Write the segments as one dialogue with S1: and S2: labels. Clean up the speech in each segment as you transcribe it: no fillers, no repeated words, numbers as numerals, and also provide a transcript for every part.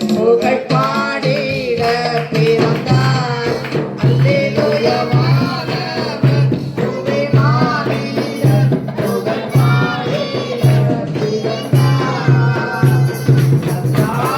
S1: புகழ் பாடிட பிறந்தார். அல்லேலூயா வானவர் புவி மாறிட புகழ் பாடிட பிறந்தார். பிறந்தார்.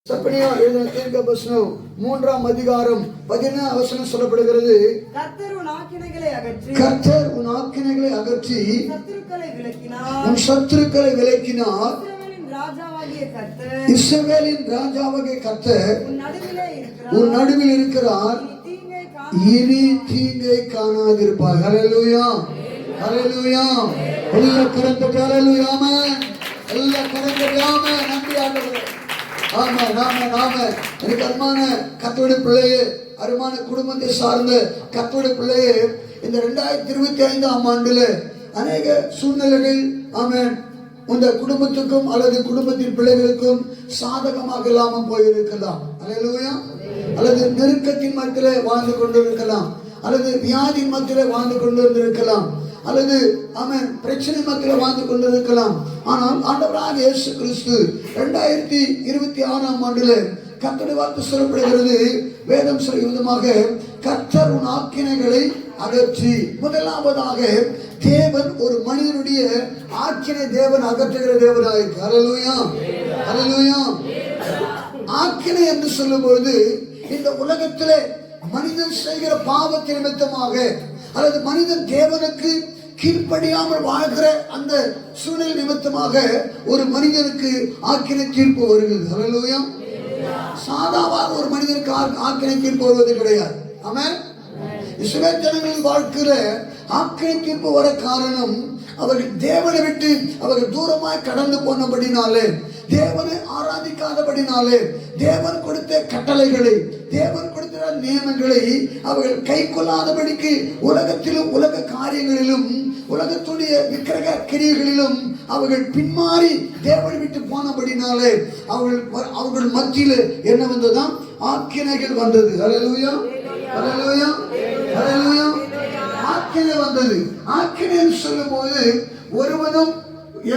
S2: சப்பனியா எழுதின தீர்க்கதரிசனம் 3ஆம் அதிகாரம் 17ஆம் வசனம் சொல்லப்படுகிறது.
S1: கர்த்தர் உன் ஆக்கினைகளை அகற்றி
S2: உன் சத்துருக்களை விலக்கினார்.
S1: இஸ்ரவேலின் ராஜாவாகிய கர்த்தர்
S2: உன் நடுவில் இருக்கிறார். இனி தீங்கை காணாதிருப்பார். ஹல்லேலூயா, ஹல்லேலூயா. எல்லா கரந்தட்டு ஹல்லேலூயா, ஆமென். எல்லா கரந்தட்டு ஆமென். நன்றி ஆண்டவரே. ஆமென், ஆமென், ஆமென். எனக்கு அருமையான கர்த்தருடைய பிள்ளையே, அருமையான குடும்பத்தை சார்ந்த கர்த்தருடைய பிள்ளையே, இந்த 2025ஆம் ஆண்டுல அநேக சூழ்நிலைகள் ஆமென் உங்க குடும்பத்துக்கும் அல்லது குடும்பத்தின் பிள்ளைகளுக்கும் சாதகமாக இல்லாமல் போயிருக்கலாம். ஹல்லேலூயா. அல்லது நெருக்கத்தின் மத்தியிலே வாழ்ந்து கொண்டிருக்கலாம், அல்லது வியாதியின் மத்தியிலே வாழ்ந்து கொண்டிருக்கலாம், அல்லது ஆமென் பிரச்சனை மத்தியிலே வாழ்ந்து கொண்டிருக்கலாம். ஆனால் ஆண்டவராக இயேசு கிறிஸ்து 2026ஆம் ஆண்டிலே கர்த்தருடைய வார்த்தை சொல்லப்படுகிறது. வேதம் சொல்லும் விதமாக கர்த்தர் உன் ஆக்கினைகளை அகற்றி. முதலாவதாக தேவன் ஒரு மனிதனுடைய ஆக்கினை தேவன் அகற்றுகிற தேவனாயிருக்கு. ஹல்லேலூயா, ஹல்லேலூயா. ஆக்கினை என்று சொல்லும்போது இந்த உலகத்திலே மனிதன் செய்கிற பாவத்தின் நிமித்தமாக அல்லது மனிதன் தேவனுக்கு கீழ்ப்படியாமல் வாழ்கிற அந்த சூழ்நிலை நிமித்தமாக ஒரு மனிதனுக்கு ஆக்கினை தீர்ப்பு வருகிறது. ஹல்லேலூயா. சாதாவாக ஒரு மனிதனுக்கு ஆக்கினை தீர்ப்பு வருவது கிடையாது. ஆமென். இஸ்ரவேல் ஜனங்களின் வாழ்க்கையில ஆக்கினை தீர்ப்பு வர காரணம் அவர்கள் தேவனை விட்டு அவர்கள் தூரமாய் கடந்து போனபடினாலே, தேவனை ஆராதிக்காதபடினாலே, தேவன் கொடுத்த கட்டளைகளை, தேவன் கொடுத்த நியமங்களை அவர்கள் கை கொள்ளாதபடிக்கு உலகத்திலும் உலக காரியங்களிலும் உலகத்துடைய விக்கிரக கிரியைகளிலும் அவர்கள் பின்மாறி தேவனை விட்டு போனபடினாலே அவர்கள் மத்தியில் என்ன வந்ததுதான் ஆக்கினைகள் வந்தது. ஹல்லேலூயா, ஹல்லேலூயா, ஹல்லேலூயா. ஆக்கினை வந்தது. ஆக்கினை என்று சொல்லும் போது ஒருவனும்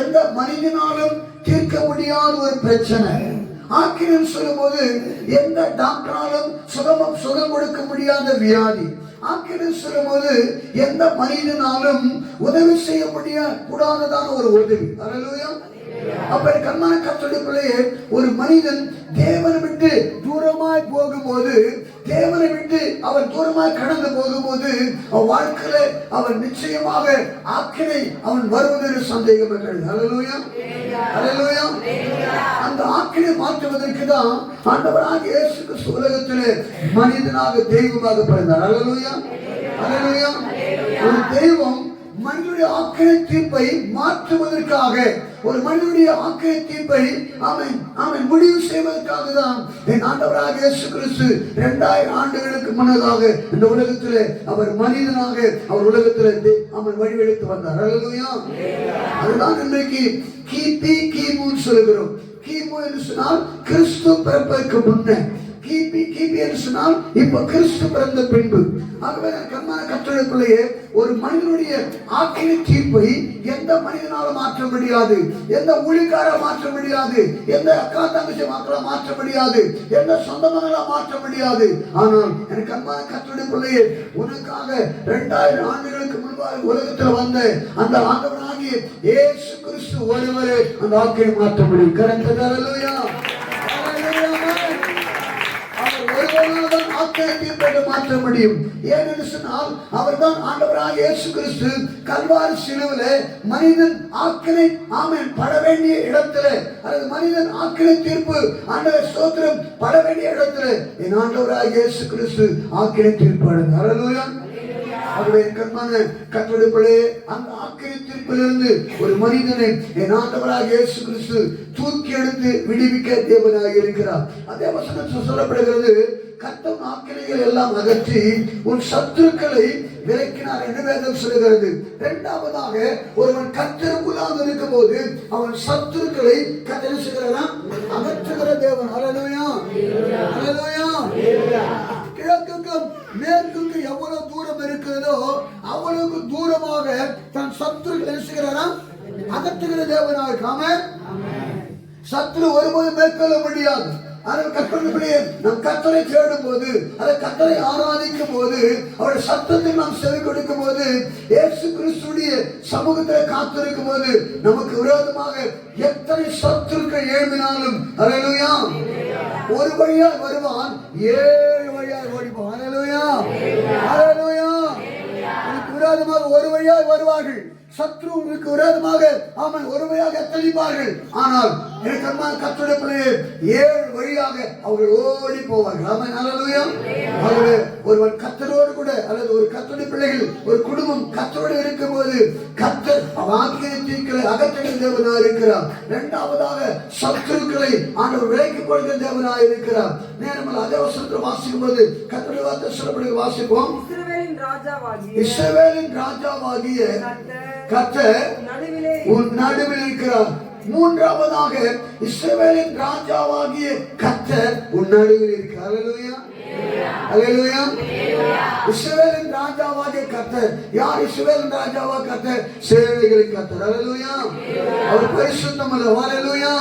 S2: எந்த மனிதனாலும் தீர்க்க முடியாத ஒரு பிரச்சனை. ஆக்கினை சொல்லும் போது எந்த டாக்டராலும் சுகம் கொடுக்க முடியாத வியாதி. ஆக்கினை சொல்லும் போது எந்த மனிதனாலும் உதவி செய்ய கூடாததான ஒரு உதவி. ஹல்லேலூயா. அப்படி கர்மான கர்த்தருடைய பிள்ளையே, ஒரு மனிதன் தேவனை விட்டு தூரமாய் போகும்போது, தேவனை விட்டு அவர் தூரமாய் கடந்து போகும்போது அவன் வாழ்க்கையில அவன் நிச்சயமாக ஆக்கினை அவன் வருவதற்கு சந்தேகம் இருக்கிறது. ஹல்லேலூயா, ஹல்லேலூயா. அந்த ஆக்கினை மாற்றுவதற்கு தான் ஆண்டவராக இயேசு கிறிஸ்து உலகத்திலே மனிதனாக தெய்வமாக பிறந்தார். ஹல்லேலூயா, ஹல்லேலூயா. ஒரு தெய்வம் மனிதனுடைய ஆக்கினை தீர்ப்பை மாற்றுவதற்காக, ஒரு மனிதனுடைய ஆக்கினை தீர்ப்பை அவன் முடிவு செய்வதற்காக தான் என் ஆண்டவராக இயேசு கிறிஸ்து 2000 ஆண்டுகளுக்கு முன்னதாக இந்த உலகத்திலே அவர் மனிதனாக அவர் உலகத்திலே அவன் வழிவெடுத்து வந்தார். ஹல்லேலூயா. அதுதான் இன்றைக்கு கிமு சொல்கிறோம். கிமு என்று சொன்னால் கிறிஸ்து பிறப்பதற்கு முன்னே, கிபி என்று சொன்னால் இப்ப கிறிஸ்து பிறந்த பின்பு. ஆகவே கர்மான கற்றலுக்குள்ளேயே ஒரு மனிதனுடைய ஆக்கினை தீர்ப்பை எந்த மனிதனாலும் மாற்ற முடியாது, எந்த ஊழியக்கார மாற்ற முடியாது, எந்த அக்கா தங்கச்சி மாற்ற முடியாது, எந்த சொந்தமங்களா மாற்ற முடியாது. ஆனால் எனக்கு கர்மான கற்றலுக்குள்ளேயே உனக்காக 2000 ஆண்டுகளுக்கு முன்பாக உலகத்தில் வந்த அந்த ஆண்டவனாகிய இயேசு கிறிஸ்து ஒருவரே அந்த ஆக்கினை மாற்ற முடியும். கரந்த ஹல்லேலூயா, மாற்ற முடியும். ஏனென்று சொன்னால் அவர்தான் ஆண்டவராக இயேசு கிறிஸ்து கல்வாரி சிலுவையிலே மனிதன் ஆக்கினை பட வேண்டிய இடத்துல, அல்லது மனிதன் ஆக்கினை தீர்ப்பு ஆண்டவர் ஸ்தோத்திரம் பட வேண்டிய இடத்துல என் ஆண்டவராக இயேசு கிறிஸ்து ஆக்கினை தீர்ப்பு அடைந்தார். ஹல்லேலூயா. ஆகவே கர்மான கர்த்தருடைய பிள்ளையே, அந்த ஆக்கினை தீர்ப்பிலிருந்து ஒரு மனிதனை என் ஆண்டவராக இயேசு கிறிஸ்து தூக்கி எடுத்து விடுவிக்க தேவனாக இருக்கிறார். அதே வசனம் சொல்லப்படுகிறது, கர்த்தர் ஆக்கினைகள் எல்லாம் அகற்றி உன் சத்துருக்களை விலக்கினார் என்று வேதம் சொல்கிறது. இரண்டாவதாக ஒருவன் கர்த்தருக்குள்ளாக இருக்கும் போது அவன் சத்துருக்களை அகற்றுகிற தேவன். ஹல்லேலூயா, ஹல்லேலூயா. கிழக்குக்கும் மேற்குக்கு எவ்வளவு தூரம் இருக்கிறதோ அவ்வளவு தூரமாக தன் சத்துருக்களை அகற்றுகிற தேவனாக. சத்துரு ஒருபோது மேற்கொள்ள முடியாது. அதை கற்பனை நம் கர்த்தரை தேடும் போது, அதை கர்த்தரை ஆராதிக்கும் போது, அவருடைய சத்தத்துக்கு நாம் செவி கொடுக்கும் போது, இயேசு கிறிஸ்துடைய சமூகத்தில் காத்திருக்கும் போது, நமக்கு விரோதமாக எத்தனை சத்துருக்கள் எழும்பினாலும் அல்லேலூயா ஒரு வழியாய் வருவான், 7 வழியாய் ஓடிப்போம். அல்லேலூயா அல்லேலூயா. உனக்கு விரோதமாக ஒரு வழியாய் வருவார்கள், சத்ருவுக்கு விரோதமாக அவன் ஒரு வழியாக எத்தனிப்பார்கள். ஆனால் எனக்கு கர்த்தருடைய பிள்ளையே 7 வழியாக அவர்கள் ஓடி போவார்கள். ஆமென் அல்லேலூயா. ஆகவே ஒருவன் கர்த்தரோடு கூட அல்லது ஒரு கர்த்தருடைய பிள்ளைகள் ஒரு குடும்பம் கர்த்தரோடு இருக்கும்போது கர்த்தர் ஆக்கினைகளை அகற்றுகிற தேவனாய் இருக்கிறார். இரண்டாவதாக சத்துருக்களை ஆண்டவர் விலக்கிக் கொள்கிற தேவனாய் இருக்கிறார். நேரமல்ல அதே வசனத்தை வாசிக்கும் போது கர்த்தருடைய வார்த்தை சொல்லப்படுகிற வாசிப்போம். இஸ்ரவேலின் ராஜாவாகிய கர்த்தர் உன் நடுவில் இருக்கிறார். மூன்றாவதாக இஸ்ரவேலின் ராஜாவாகிய கர்த்தர் உன் நடுவில் இருக்கிறார். அல்லேலூயா அல்லேலூயா. இஸ்ரவேலின் ராஜாவாகிய கர்த்தர் யார்? இஸ்ரவேலின் ராஜாவாகிய கர்த்தர் சேனைகளின் கர்த்தர். அல்லேலூயா. அவர் பரிசுத்தம் அல்ல. அல்லேலூயா.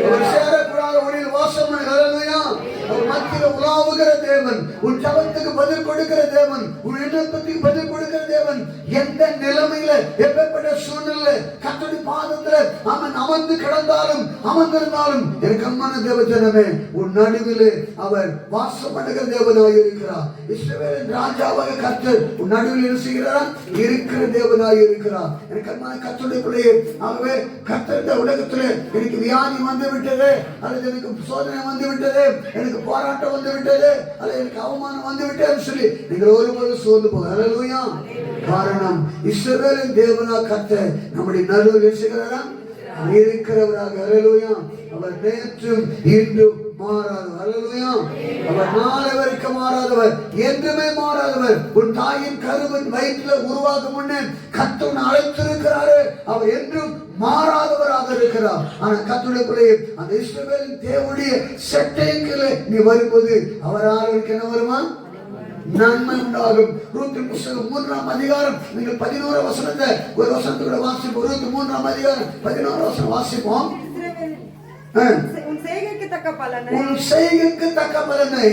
S2: அவர் சேரக்கூடாத ஒளியில் வாசம் பண்ண. அல்லேலூயா. அவர் மத்தியில் உலாவுகிற தேவன், உன் ஜபத்துக்கு பதில் கொடுக்கிற தேவன், உன் விண்ணப்பத்துக்கு பதில் கொடுக்கிற தேவன். எந்த நிலைமையில எப்பேற்பட்ட சூழ்நிலை கர்த்தருடைய பாதத்துல அவன் அமர்ந்து கிடந்தாலும் அமர்ந்திருந்தாலும் எனக்கு அன்பான தேவஜனமே, உன் நடுவிலே அவர் வாசம் பண்ணுகிற தேவனாய் இருக்கிறார். இஸ்ரவேலின் ராஜாவாக கர்த்தர் உன் நடுவில் என்ன செய்கிறாரா? இருக்கிற தேவனாய் இருக்கிறார். எனக்கு அன்பான கர்த்தருடைய பிள்ளையே, ஆகவே கர்த்தர் இந்த உலகத்திலே எனக்கு வியாதி வந்து விட்டது, அல்லது எனக்கு சோதனை வந்து விட்டது, எனக்கு போராட்டம் வந்து விட்டது, அல்லது எனக்கு அவமானம் வந்து விட்டது சொல்லி நீங்கள் ஒருபோதும் சோர்ந்து போக. அல்லேலூயா. காரணம் இஸ்ரவேலின் தேவனாய் கர்த்தர் நம்முடைய நடுவில் இருக்கிறாரா? இருக்கிறவராக. அல்லேலூயா. அவர் நேற்றும் இன்றும் மாறாதவர். அல்லேலூயா. அவர் நாளை வரைக்கும் மாறாதவர், என்றுமே மாறாதவர். உன் தாயின் கருவின் வயிற்றில உருவாகும் முன்னே கர்த்தர் அழைத்திருக்கிறாரு. அவர் என்றும் மாறாதவராக இருக்கிறார். ஆனா கர்த்தருடைய பிள்ளையே, அந்த இஸ்ரவேலின் தேவனுடைய செட்டைக்குள்ள நீ வரும்போது அவருக்கு என்ன வருமா? நன்மை உண்டாகும். ரூத்தின் புத்தகம் 3ஆம் அதிகாரம் நீங்கள் 11 வசனத்தை ஒரு வசனத்தோட வாசிப்போம். ரூத் 3ஆம் அதிகாரம் 11 வசனம் வாசிப்போம்.
S1: உன் செய்கைக்கு தக்க பலனை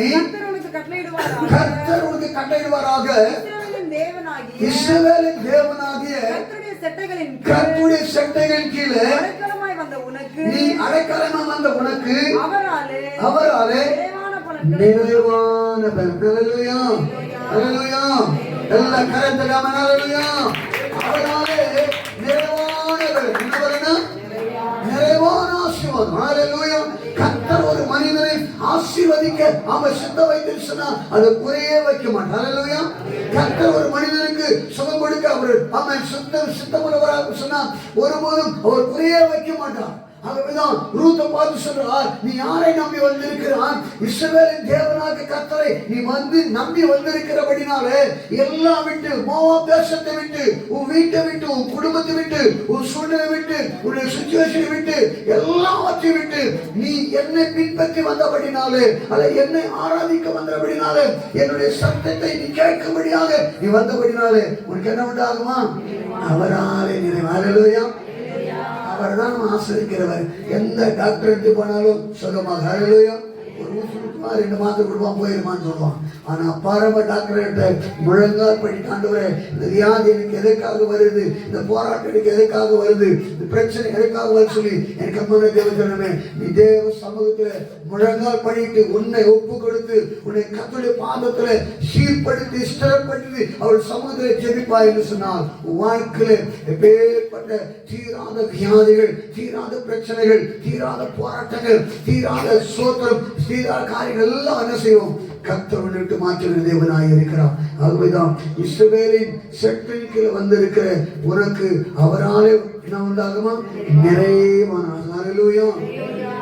S2: கர்த்தர் உனக்கு கட்டளையிடுவாராக. இஸ்ரவேலின் தேவனாகிய கர்த்தருடைய செட்டைகளின் கீழே நீ அடைக்கலமாய் வந்த உனக்கு அவராலே நிறைவான பலன். அல்லேலூயா அல்லேலூயா. எல்லா கரத்தை அல்லேலூயா. அவராலே நிறைவான பலன். என்ன பலனா? நிறைவான ஆசீர்வாதம். அல்லேலூயா. கர்த்தர் ஒரு மனிதனை ஆசீர்வதிக்க அவன் சித்த வைத்து சொன்னா அதை குறையே வைக்க மாட்டார். அல்லேலூயா. கர்த்தர் ஒரு மனிதனுக்கு சுகம் கொடுக்க அவர் அவன் சித்தமுள்ளவராக சொன்னா ஒருபோதும் அவர் குறையே வைக்க மாட்டார். ஆகவேதான் ரூத்தை பார்த்து சொல்றார், நீ யாரை நம்பி வந்திருக்கிறான்? இஸ்ரவேலின் தேவனாகிய கர்த்தரை நீ வந்து நம்பி வந்திருக்கிறபடினாலே எல்லாம் விட்டு, மோவாப் தேசத்தை விட்டு, உன் வீட்டை விட்டு, உன் குடும்பத்தை விட்டு, உன் சூழ்நிலை விட்டு, உன்னுடைய சிச்சுவேஷனை விட்டு, எல்லாவற்றையும் விட்டு நீ என்னை பின்பற்றி வந்தபடினாலே, அல்ல என்னை ஆராதிக்க வந்தபடினாலே, என்னுடைய சத்தத்தை நீ கேட்கும்படியாக நீ வந்தபடினாலே உனக்கு என்ன உண்டாகுமா? அவராலே நினைவு. அல்லேலூயா. அவர் தான் நம்ம ஆசிரியக்கிறவர். எந்த டாக்டர் எடுத்து போனாலும் சுகமாக. அல்லேலூயா. ஒரு ஊசி கொடுப்பா, 2 மாத்திரை கொடுப்பான், போயிருமான்னு சொல்லுவான். ஆனா பரம டாக்டர் முழங்கால் படி, ஆண்டவரே இந்த வியாதி எனக்கு எதற்காக வருது, இந்த போராட்டம் எனக்கு எதற்காக வருது, இந்த பிரச்சனை எதற்காக வருது சொல்லி எனக்கு அன்பான தேவஜனமே, நீ தேவ சமூகத்துல முழங்கால் பண்ணிட்டு உன்னை ஒப்பு கொடுத்து உன்னை கர்த்தருடைய பாதத்துல சீர்படுத்தி ஸ்திரப்படுத்தி அவள் சமூகத்துல ஜெபிப்பா என்று சொன்னால் உன் வாழ்க்கையில எப்பேற்பட்ட தீராத வியாதிகள், தீராத பிரச்சனைகள், தீராத போராட்டங்கள், தீராத சோத்திரம், தீராத காரியங்கள் எல்லாம் என்ன செய்வோம்? கர்த்தர் விட்டு மாற்றுகிற தேவனாய் இருக்கிறார். ஆகவேதான் இஸ்ரவேலின் செட்டைக்கு வந்திருக்கிற உனக்கு அவராலே என்ன உண்டாகுமா? நிறைவான. அல்லேலூயா.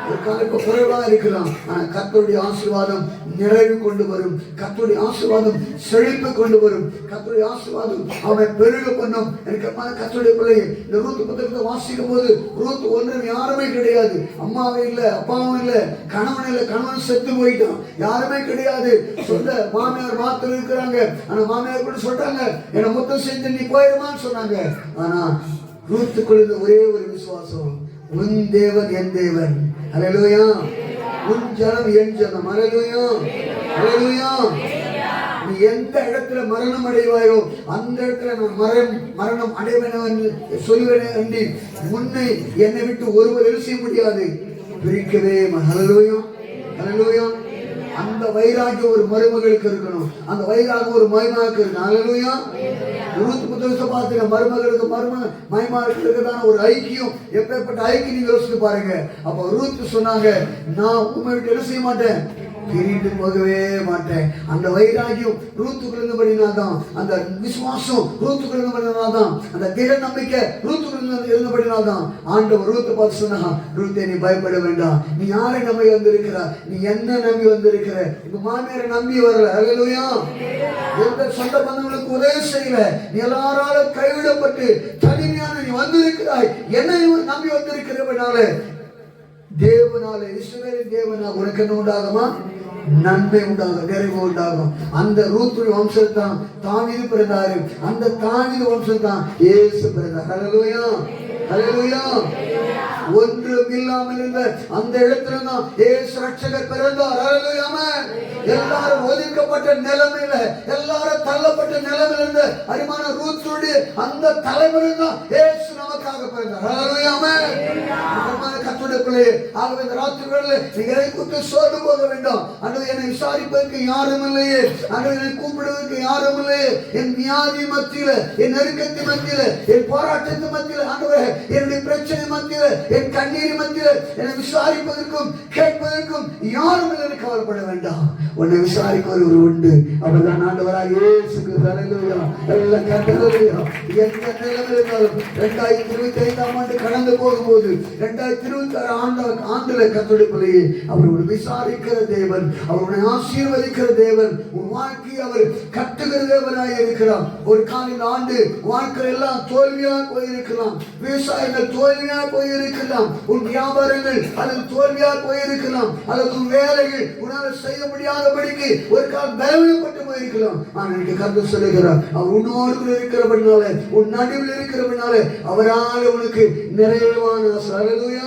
S2: ஒரு காலப்ப குறைவா இருக்கலாம், ஆனா கர்த்தருடைய ஆசீர்வாதம் நிறைவு கொண்டு வரும். கர்த்தருடைய ஆசீர்வாதம் செழிப்பு கொண்டு வரும். கர்த்தருடைய ஆசீர்வாதம் அவனை பெருக பண்ணும். எனக்கு கர்த்தருடைய பிள்ளை இந்த ரூத் புத்தகத்தை வாசிக்கும் போது ரூத் ஒன்றும் யாருமே கிடையாது. அம்மாவே இல்லை, அப்பாவும் இல்லை, கணவன் இல்லை, கணவன் செத்து போயிட்டான், யாருமே கிடையாது. சொந்த மாமியார் மாத்திரம் இருக்கிறாங்க. ஆனா மாமியார் கூட சொல்றாங்க, என்னை முத்தம் செஞ்சு நீ போயிருமான்னு சொன்னாங்க. ஆனா ரூத்துக்குள்ள ஒரே ஒரு விசுவாசம், உன் தேவன் என் தேவன். அல்லேலூயா. உன் ஜனம் என் ஜனம். ஹல்லேலூயா, ஹல்லேலூயா. நீ எந்த இடத்துல மரணம் அடைவாயோ அந்த இடத்துல நான் மரணம் அடைவேன் சொல்லுவேன். முன்னை என்னை விட்டு ஒருவர் எழுத முடியாது, பிரிக்கவே. ஹல்லேலூயா, ஹல்லேலூயா. அந்த வைராகியம் ஒரு மருமகளுக்கு இருக்கணும், அந்த வைராகியம் ஒரு மருமகளுக்கு இருக்கணும். ஹல்லேலூயா. ரூத் புத்தகத்தை பார்த்துங்க, மருமகளுக்கு மருமகளுக்கு தான் ஒரு ஐக்கியம். எப்பேற்பட்ட ஐக்கியம் நீங்க யோசிச்சு பாருங்க. அப்ப ரூத் சொன்னாங்க, நான் உண்மை விட்டு என்ன செய்ய மாட்டேன், பிரிந்து போகவே மாட்டேன். அந்த வைராகியம் ரூத்துக்குள்ள இருந்தபடினால்தான், அந்த விசுவாசம் ரூத்துக்குள்ள இருந்தபடினால்தான், அந்த திட நம்பிக்கை ரூத்துக்குள்ள இருந்தபடினால்தான் ஆண்டவர் ரூத்தை பார்த்து சொன்னா, ரூத்தே நீ பயப்பட வேண்டாம், நீ யாரை நம்பி வந்திருக்கிற, நீ என்ன நம்பி வந்திருக்கிற, உங்க மாமியாரை நம்பி வரல. ஹல்லேலூயா. எந்த சொந்த பந்தங்களுக்கு உதவி செய்யல, நீ எல்லாராலும் கைவிடப்பட்டு தனிமையான நீ வந்திருக்கிறாய், என்னை நம்பி வந்திருக்கிறவனால தேவனாலே, இஸ்ரவேலின் தேவனாக உனக்கு என்ன உண்டாகுமா, நன்மை உண்டாகும், நிறைவு உண்டாகும். அந்த ரூத்துடைய வம்சத்தான் தாவீது பிறந்தாரு, அந்த தாவீது வம்சத்தான் இயேசு பிறந்தார். ஹல்லேலூயா, ஹல்லேலூயா. ஒன்றும் இல்லாமல் இருந்த அந்த இடத்துல தான் இயேசு ரட்சகர் பிறந்தார். ஹல்லேலூயா. எல்லாரும் ஒதுக்கப்பட்ட நிலைமையில, எல்லாரும் தள்ளப்பட்ட நிலைமையில இருந்த அருமான ரூத்துடைய அந்த தலைமுறையில் தான் இயேசு நமக்காக பிறந்தார். ஹல்லேலூயா. கர்த்தருடைய பிள்ளையே, ஆகவே இந்த ராத்திரி வேளையிலே நீங்க எதை குறித்து சோர்ந்து போக வேண்டாம். ஆண்டவரே, என்னை விசாரிப்பதற்கு யாரும் இல்லையே, ஆண்டவரே என்னை கூப்பிடுவதற்கு யாரும் இல்லையே, என் வியாதி மத்தியில, என் நெருக்கத்தின் மத்தியில, என் போராட்டத்தின் மத்தியில, ஆண்டவரே என்னுடைய பிரச்சனை மத்தியில, என் கண்ணீர் மத்தியில என்னை விசாரிப்பதற்கும் கேட்பதற்கும் யாரும் இல்லை. கவலைப்பட வேண்டாம், உன்னை விசாரிக்க ஒரு உண்டு, அவர்தான் ஆண்டவராக இயேசு கிறிஸ்து. ஹல்லேலூயா, எல்லாம் கண்டறியா. எந்த நிலைமையில் இருந்தாலும் 2025ஆம் ஆண்டு கடந்து போகும்போது 2026 ஆண்டுல கர்த்தருடைய பிள்ளையே, அவர் ஒரு விசாரிக்கிற தேவன், அவருடைய ஆசீர்வதிக்கிற தேவன், உன் வாழ்க்கையை அவர் கட்டுகிற தேவனாக இருக்கிறார். ஒரு காலையில் ஆண்டு வாழ்க்கை எல்லாம் தோல்வியாக போயிருக்கலாம், விவசாயங்கள் தோல்வியாக போயிருக்கலாம், உன் வியாபாரங்கள் அது தோல்வியாக போயிருக்கலாம், அல்லது உன் வேலைகள் உன்னால் செய்ய முடியாதபடிக்கு ஒரு காலம் பலவீனப்பட்டு போயிருக்கலாம். ஆனால் கர்த்தர் சொல்லுகிறார், அவர் உன்னோடு இருக்கிறபடினால, உன் நடுவில் இருக்கிறபடினால அவரால் உனக்கு நிறைவான ஹல்லேலூயா.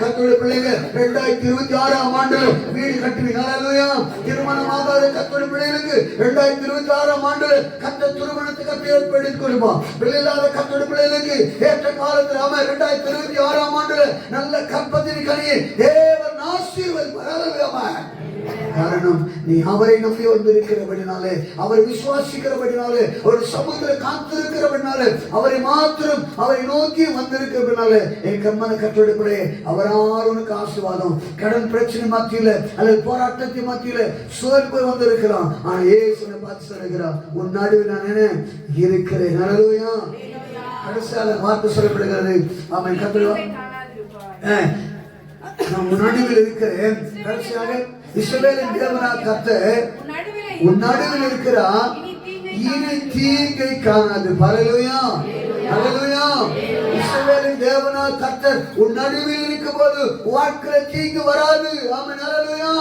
S2: கர்த்தருடைய பிள்ளைங்க 2026ஆம் ஆண்டுல வீடு கட்டுவீங்க. ஹல்லேலூயா. திருமணமாகாத கர்த்தருடைய பிள்ளைகளுக்கு 2026ஆம் ஆண்டுல கர்த்தர் திருமணத்துக்கு ஏற்படுத்தி கொடுப்பார். பிள்ளையில்லாத கர்த்தருடைய பிள்ளைகளுக்கு ஏற்ற காலத்தில் 2026ஆம் ஆண்டுல நல்ல கற்பத்தின் கனியை தேவன் ஆசீர்வதிப்பார். ஹல்லேலூயா. காரணம், நீ அவரை நம்பி வந்திருக்கிறபடினாலே, அவரை விசுவாசிக்கிறபடினாலே, ஒரு சமூகத்தில் காத்திருக்கிறபடினாலே, அவரை மாத்திரம் அவரை நோக்கி வந்திருக்கிறபடினாலே, என் கர்மன கர்த்தருடைய பிள்ளையே, அவரால் உனக்கு ஆசீர்வாதம். கடன் பிரச்சனை மத்தியில அல்லது போராட்டத்தின் மத்தியில சோர்ந்து போய் வந்திருக்கிறான், ஆனா இயேசுவை பார்த்து சொல்லுகிறான், உன் நடுவில் நான் என்ன இருக்கிறேன். ஹல்லேலூயா. கடைசியாக வார்த்தை சொல்லப்படுகிறது, அவன் கர்த்தர் நான் உன் நடுவில் இருக்கிறேன். கடைசியாக இஸ்ரவேலின் தேவனாகிய கர்த்தர் உன் நடுவில் இருக்கிறார், இனி தீங்கை காணாது. ஹல்லேலூயா, ஹல்லேலூயா. இஸ்ரவேலின் தேவனாகிய கர்த்தர் உன் நடுவில் இருக்கும்போது வாழ்க்கையில தீங்கு வராது. ஆமென். ஹல்லேலூயா.